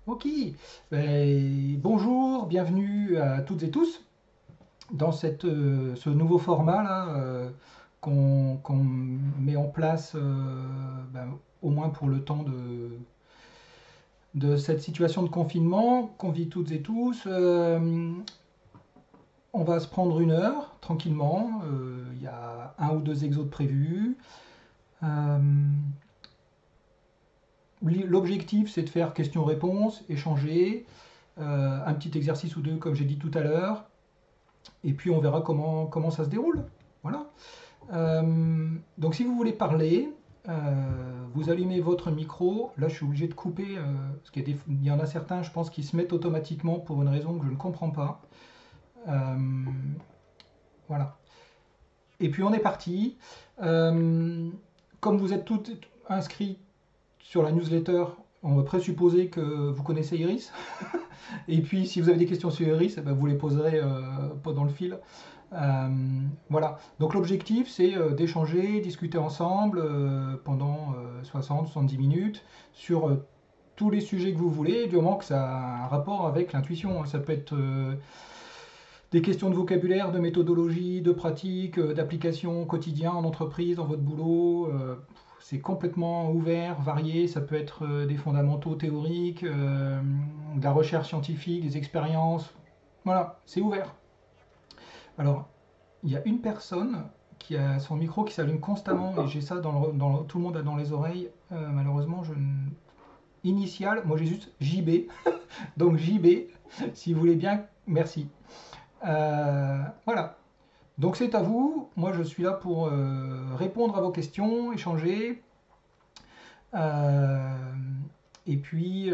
Ok. Bonjour, bienvenue à toutes et tous dans ce nouveau format là qu'on met en place au moins pour le temps de cette situation de confinement qu'on vit toutes et tous. On va se prendre une heure tranquillement. Il y a un ou deux exos de prévus. Euh, L'objectif c'est de faire questions-réponses, échanger, un petit exercice ou deux comme j'ai dit tout à l'heure. Et puis on verra comment ça se déroule. Voilà. Donc si vous voulez parler, vous allumez votre micro. Là, je suis obligé de couper, parce qu'il y en a certains, je pense, qui se mettent automatiquement pour une raison que je ne comprends pas. Euh, voilà. Et puis on est parti. Euh, Comme vous êtes toutes inscrits sur la newsletter, on va présupposer que vous connaissez Iris. Et puis si vous avez des questions sur Iris, eh ben, vous les poserez pendant le fil. Euh, voilà. Donc l'objectif, c'est d'échanger, discuter ensemble pendant 60-70 minutes sur tous les sujets que vous voulez, du moment que ça a un rapport avec l'intuition. Ça peut être des questions de vocabulaire, de méthodologie, de pratique, d'application au quotidien en entreprise, dans votre boulot. C'est complètement ouvert, varié. Ça peut être des fondamentaux théoriques, de la recherche scientifique, des expériences. Voilà, c'est ouvert. Alors, il y a une personne qui a son micro qui s'allume constamment et j'ai ça tout le monde a dans les oreilles. Malheureusement, initial, moi j'ai juste JB. Donc JB, si vous voulez bien, merci. Voilà. Donc c'est à vous. Moi je suis là pour répondre à vos questions, échanger. Euh, et puis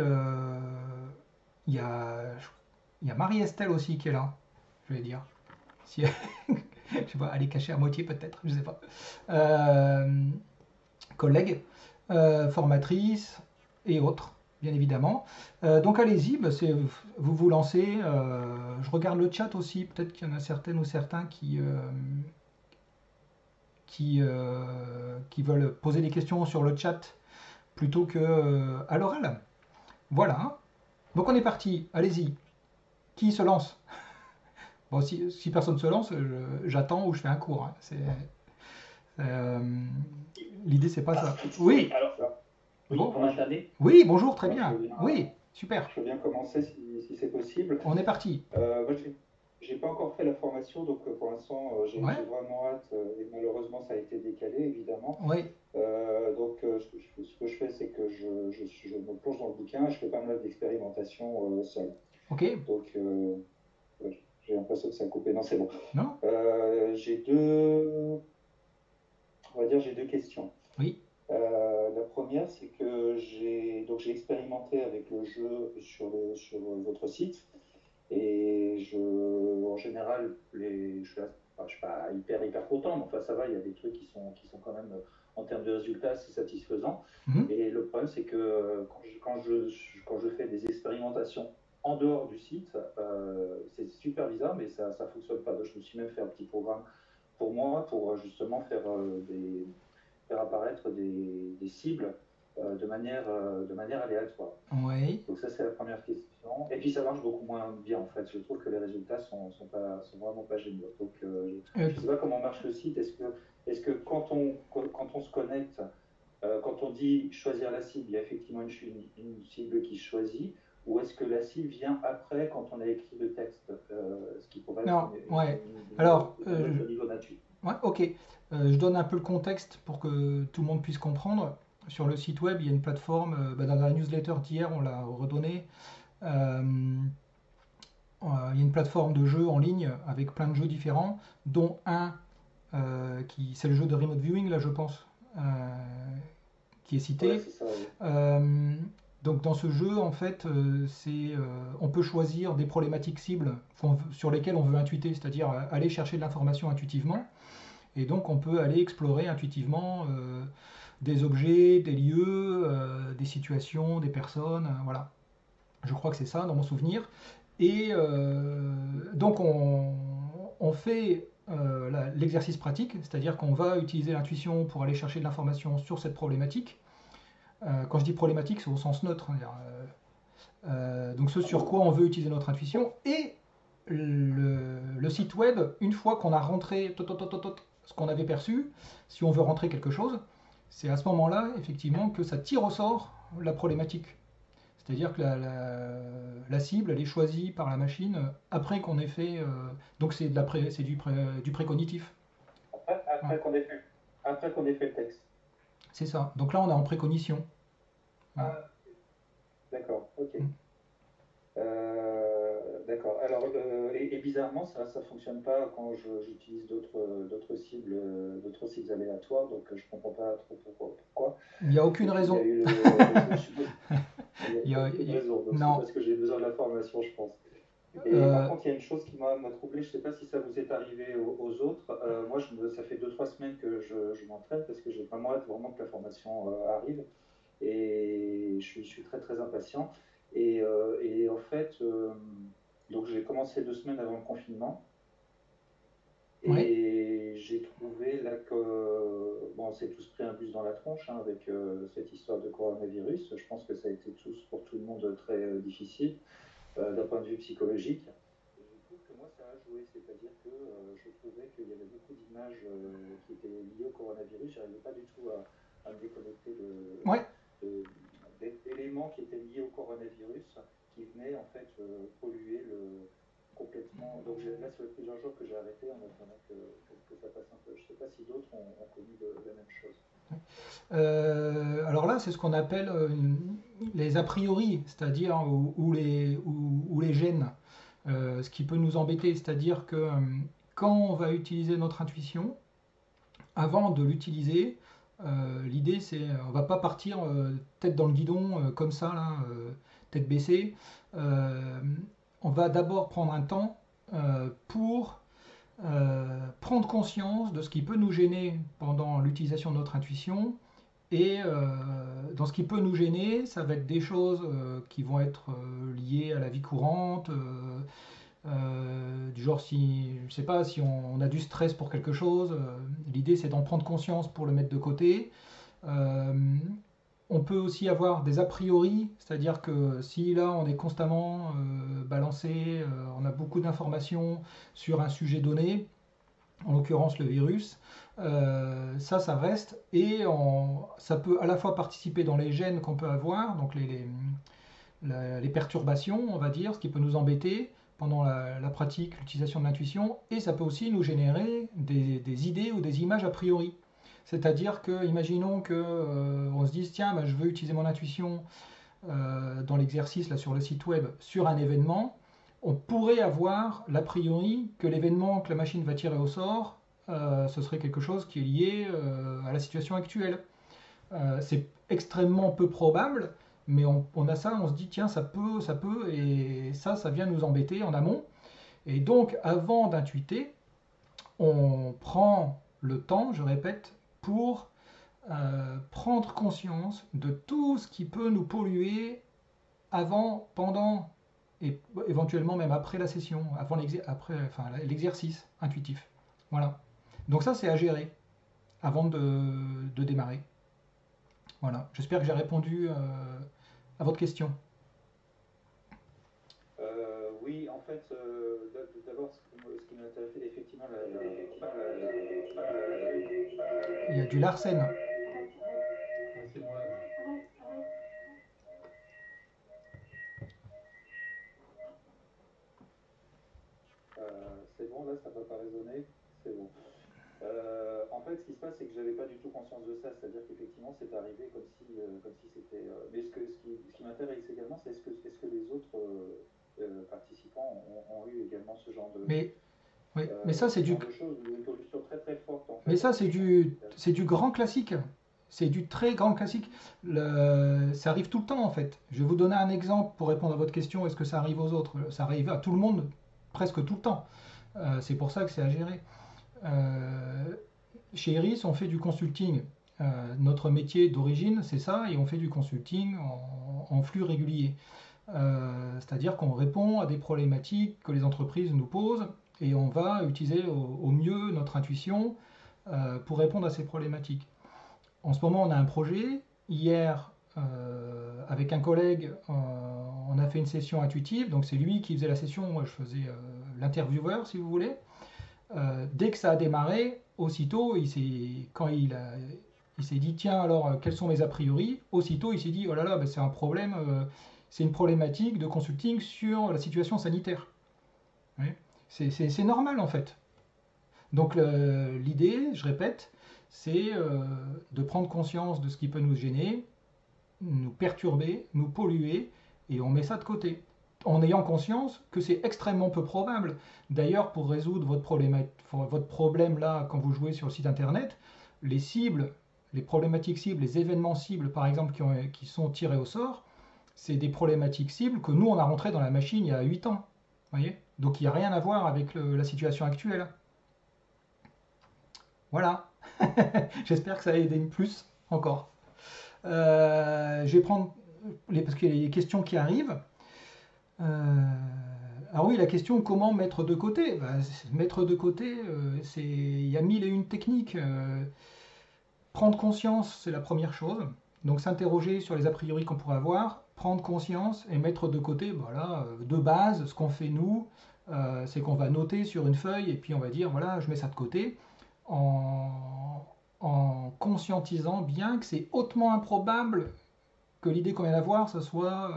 il y a, il y a Marie-Estelle aussi qui est là, je vais dire. Si, je sais pas, elle est cachée à moitié peut-être, je sais pas. Euh, Collègues, formatrices et autres, bien évidemment. Donc allez-y, bah, vous vous lancez. Je regarde le chat aussi, peut-être qu'il y en a certaines ou certains qui veulent poser des questions sur le chat plutôt que à l'oral. Voilà. Donc on est parti, allez-y. Qui se lance? Bon, si personne se lance, j'attends ou je fais un cours, hein. Euh, L'idée, c'est pas ça. Oui, Oui, alors, oui, bon, vous m'entendez? oui, bonjour, très Moi, bien. Oui, super. je veux bien commencer si c'est possible. On est parti. Moi, j'ai pas encore fait la formation, donc pour l'instant, Ouais, j'ai vraiment hâte, et malheureusement, ça a été décalé, évidemment. ouais, Donc, ce que je fais, c'est que je me plonge dans le bouquin, je fais pas mal d'expérimentation seul. ok. Donc, ouais, j'ai l'impression que ça a coupé. Non, c'est bon. Non? J'ai deux, on va dire, j'ai deux questions. Oui. La première, c'est que j'ai expérimenté avec le jeu sur votre site et en général je suis pas hyper content, mais enfin ça va, il y a des trucs qui sont quand même en termes de résultats assez satisfaisants. Mhm. Et le problème, c'est que quand je fais des expérimentations en dehors du site, c'est super bizarre, mais ça fonctionne pas. Donc, je me suis même fait un petit programme pour moi pour justement faire apparaître des cibles de manière aléatoire. Oui. Donc ça, c'est la première question. Et puis ça marche beaucoup moins bien en fait. Je trouve que les résultats sont vraiment pas géniaux. Donc Euh, je ne sais pas comment marche le site. Est-ce que quand on se connecte, quand on dit choisir la cible, il y a effectivement une cible qui choisit, ou est-ce que la cible vient après quand on a écrit le texte, ce qui pourrait être non, ouais. Alors, un autre niveau nature. ouais, ok. Je donne un peu le contexte pour que tout le monde puisse comprendre. Sur le site web, il y a une plateforme. Dans la newsletter d'hier, on l'a redonné. Euh, il y a une plateforme de jeux en ligne avec plein de jeux différents, dont un c'est le jeu de remote viewing, là, je pense, qui est Ouais, cité. c'est ça, oui. Euh, donc dans ce jeu, en fait, on peut choisir des problématiques cibles sur lesquelles on veut intuiter, c'est-à-dire aller chercher de l'information intuitivement. Et donc on peut aller explorer intuitivement des objets, des lieux, des situations, des personnes. Voilà. Je crois que c'est ça dans mon souvenir. Et donc on fait l'exercice pratique, c'est-à-dire qu'on va utiliser l'intuition pour aller chercher de l'information sur cette problématique. Quand je dis problématique, c'est au sens neutre, hein. Donc ce sur quoi on veut utiliser notre intuition, et le site web, une fois qu'on a rentré ce qu'on avait perçu, si on veut rentrer quelque chose, c'est à ce moment-là, effectivement, que ça tire au sort la problématique. C'est-à-dire que la cible, elle est choisie par la machine après qu'on ait fait... donc c'est du précognitif. Après qu'on ait fait le texte. C'est ça. Donc là, on est en précognition. Voilà. D'accord, ok. Mm. D'accord. Alors, et bizarrement, ça ne fonctionne pas quand j'utilise d'autres cibles aléatoires, donc je ne comprends pas trop pourquoi. Il n'y a aucune raison. Il n'y a aucune raison, donc c'est parce que j'ai besoin d'informations, je pense. Et par contre, il y a une chose qui m'a troublé, je ne sais pas si ça vous est arrivé aux autres. Moi, ça fait 2-3 semaines que je m'entraîne parce que j'ai vraiment hâte vraiment que la formation arrive. Et je suis très très impatient. Et en fait, donc j'ai commencé 2 semaines avant le confinement. Et Oui. j'ai trouvé là que, bon, on s'est tous pris un bus dans la tronche hein, avec cette histoire de coronavirus. Je pense que ça a été pour tout le monde très difficile d'un point de vue psychologique. Et je trouve que moi ça a joué, c'est-à-dire que je trouvais qu'il y avait beaucoup d'images qui étaient liées au coronavirus. Je n'arrivais pas du tout à me déconnecter Ouais. d'éléments qui étaient liés au coronavirus qui venaient en fait polluer complètement. Donc là, ça fait plusieurs jours que j'ai arrêté en attendant que ça passe un peu. Je ne sais pas si d'autres ont connu la même chose. Alors là, c'est ce qu'on appelle les a priori, c'est-à-dire ou les gènes. Ce qui peut nous embêter, c'est-à-dire que quand on va utiliser notre intuition, avant de l'utiliser, l'idée c'est on va pas partir tête dans le guidon comme ça, là, tête baissée. Euh, on va d'abord prendre un temps pour prendre conscience de ce qui peut nous gêner pendant l'utilisation de notre intuition. Et dans ce qui peut nous gêner, ça va être des choses qui vont être liées à la vie courante, du genre si, je sais pas, si on a du stress pour quelque chose, l'idée c'est d'en prendre conscience pour le mettre de côté. Euh, on peut aussi avoir des a priori, c'est-à-dire que si là on est constamment balancé, on a beaucoup d'informations sur un sujet donné, en l'occurrence le virus, ça reste, et ça peut à la fois participer dans les gènes qu'on peut avoir, donc les perturbations, on va dire, ce qui peut nous embêter pendant la pratique, l'utilisation de l'intuition, et ça peut aussi nous générer des idées ou des images a priori. C'est-à-dire que, imaginons que on se dise, tiens, bah, je veux utiliser mon intuition dans l'exercice là sur le site web sur un événement, on pourrait avoir l'a priori que l'événement que la machine va tirer au sort, ce serait quelque chose qui est lié à la situation actuelle. C'est extrêmement peu probable, mais on a ça, on se dit tiens, ça peut, et ça vient nous embêter en amont. Et donc, avant d'intuiter, on prend le temps, je répète, pour prendre conscience de tout ce qui peut nous polluer avant, pendant et éventuellement même après la session, l'exercice intuitif. Voilà. Donc ça, c'est à gérer avant de démarrer. Voilà. J'espère que j'ai répondu à votre question. Oui, en fait, d'abord, ce qui m'intéresse, effectivement, Il y a du Larsen. c'est moi. C'est bon, là, ça ne va pas résonner. C'est bon. En fait, ce qui se passe, c'est que je n'avais pas du tout conscience de ça. C'est-à-dire qu'effectivement, c'est arrivé comme si c'était. Mais ce qui m'intéresse également, c'est est-ce que les autres participants ont eu également ce genre de. Oui, mais ça, c'est du. De choses, une évolution très très forte en fait. Mais ça, c'est du grand classique. C'est du très grand classique. Ça arrive tout le temps en fait. Je vais vous donner un exemple pour répondre à votre question. Est-ce que ça arrive aux autres? Ça arrive à tout le monde presque tout le temps. C'est pour ça que c'est à gérer. Chez Iris, on fait du consulting. Notre métier d'origine, c'est ça, et on fait du consulting en flux régulier. C'est-à-dire qu'on répond à des problématiques que les entreprises nous posent, et on va utiliser au mieux notre intuition pour répondre à ces problématiques. En ce moment, on a un projet. Hier, avec un collègue, on a fait une session intuitive, donc c'est lui qui faisait la session, moi je faisais l'intervieweur si vous voulez. Dès que ça a démarré, aussitôt, quand il s'est dit tiens alors quels sont mes a priori, aussitôt il s'est dit oh là là, ben, c'est un problème, c'est une problématique de consulting sur la situation sanitaire. Oui. C'est normal en fait. Donc l'idée, je répète, c'est de prendre conscience de ce qui peut nous gêner, nous perturber, nous polluer, et on met ça de côté, en ayant conscience que c'est extrêmement peu probable. D'ailleurs, pour résoudre votre problème là, quand vous jouez sur le site internet, les cibles, les problématiques cibles, les événements cibles, par exemple, qui sont tirés au sort, c'est des problématiques cibles que nous, on a rentrées dans la machine il y a 8 ans. Voyez. Donc il n'y a rien à voir avec la situation actuelle. Voilà. J'espère que ça a aidé plus encore. Je vais prendre parce qu'il y a les questions qui arrivent. Alors oui, la question comment mettre de côté. Mettre de côté, il y a mille et une techniques. Prendre conscience, c'est la première chose. Donc s'interroger sur les a priori qu'on pourrait avoir, prendre conscience et mettre de côté, voilà, de base, ce qu'on fait nous, c'est qu'on va noter sur une feuille et puis on va dire, voilà, je mets ça de côté, en conscientisant bien que c'est hautement improbable que l'idée qu'on vient d'avoir, ce soit,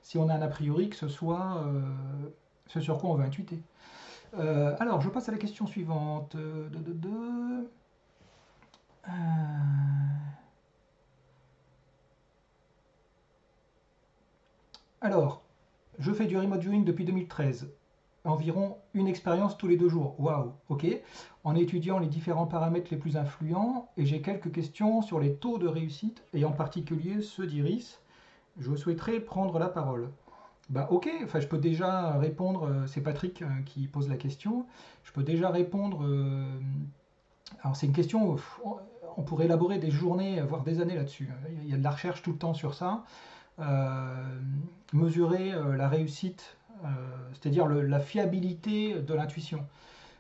si on a un a priori, que ce soit ce sur quoi on veut intuiter. Alors, je passe à la question suivante. Alors, je fais du remote viewing depuis 2013. Environ une expérience tous les 2 jours. Waouh, ok. En étudiant les différents paramètres les plus influents, et j'ai quelques questions sur les taux de réussite, et en particulier ceux d'Iris. Je souhaiterais prendre la parole. Bah ok, enfin je peux déjà répondre, c'est Patrick qui pose la question. Je peux déjà répondre. Alors c'est une question, on pourrait élaborer des journées, voire des années là-dessus. Il y a de la recherche tout le temps sur ça. Mesurer la réussite, c'est-à-dire la fiabilité de l'intuition.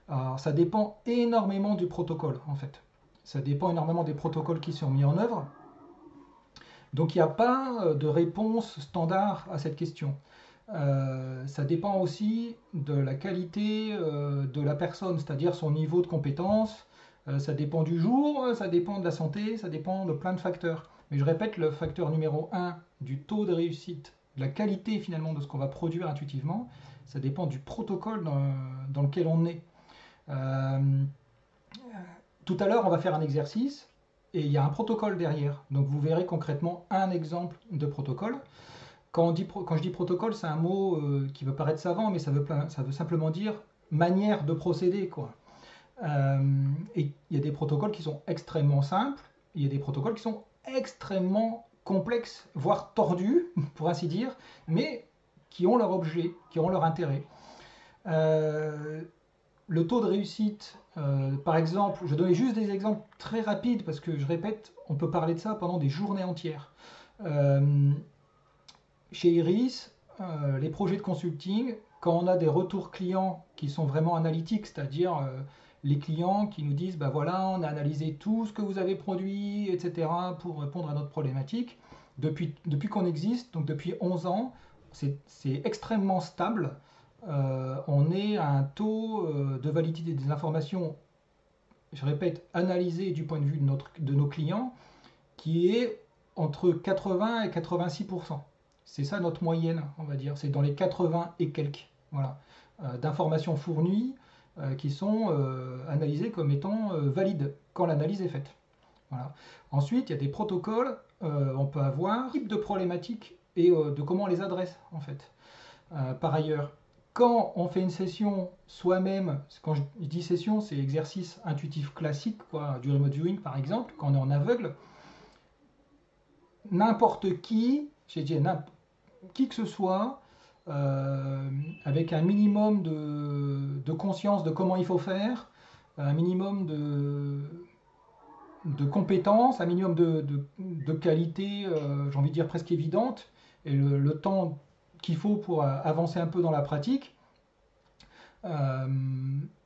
Alors, ça dépend énormément du protocole, en fait. Ça dépend énormément des protocoles qui sont mis en œuvre. Donc, il n'y a pas de réponse standard à cette question. Ça dépend aussi de la qualité de la personne, c'est-à-dire son niveau de compétence. Ça dépend du jour, ça dépend de la santé, ça dépend de plein de facteurs. Mais je répète, le facteur numéro 1 du taux de réussite, de la qualité finalement de ce qu'on va produire intuitivement, ça dépend du protocole dans lequel on est. Tout à l'heure, on va faire un exercice et il y a un protocole derrière. Donc vous verrez concrètement un exemple de protocole. Quand je dis protocole, c'est un mot qui veut paraître savant, mais ça veut simplement dire manière de procéder, quoi. Et il y a des protocoles qui sont extrêmement simples, il y a des protocoles qui sont extrêmement complexes, voire tordus, pour ainsi dire, mais qui ont leur objet, qui ont leur intérêt. Le taux de réussite, par exemple, je donnais juste des exemples très rapides, parce que je répète, on peut parler de ça pendant des journées entières. Chez Iris, les projets de consulting, quand on a des retours clients qui sont vraiment analytiques, c'est-à-dire les clients qui nous disent, bah voilà, on a analysé tout ce que vous avez produit, etc., pour répondre à notre problématique. Depuis qu'on existe, donc depuis 11 ans, c'est extrêmement stable. On est à un taux de validité des informations, je répète, analysé du point de vue de nos clients, qui est entre 80 et 86%. C'est ça notre moyenne, on va dire. C'est dans les 80 et quelques, voilà, d'informations fournies qui sont analysées comme étant valides quand l'analyse est faite. Voilà. Ensuite, il y a des protocoles, on peut avoir type de problématiques et de comment on les adresse en fait. Par ailleurs, quand on fait une session soi-même, quand je dis session, c'est exercice intuitif classique, quoi, du remote viewing par exemple, quand on est en aveugle, n'importe qui, j'ai dit qui que ce soit, avec un minimum de conscience de comment il faut faire, un minimum de compétences, un minimum de qualité, j'ai envie de dire presque évidente, et le temps qu'il faut pour avancer un peu dans la pratique,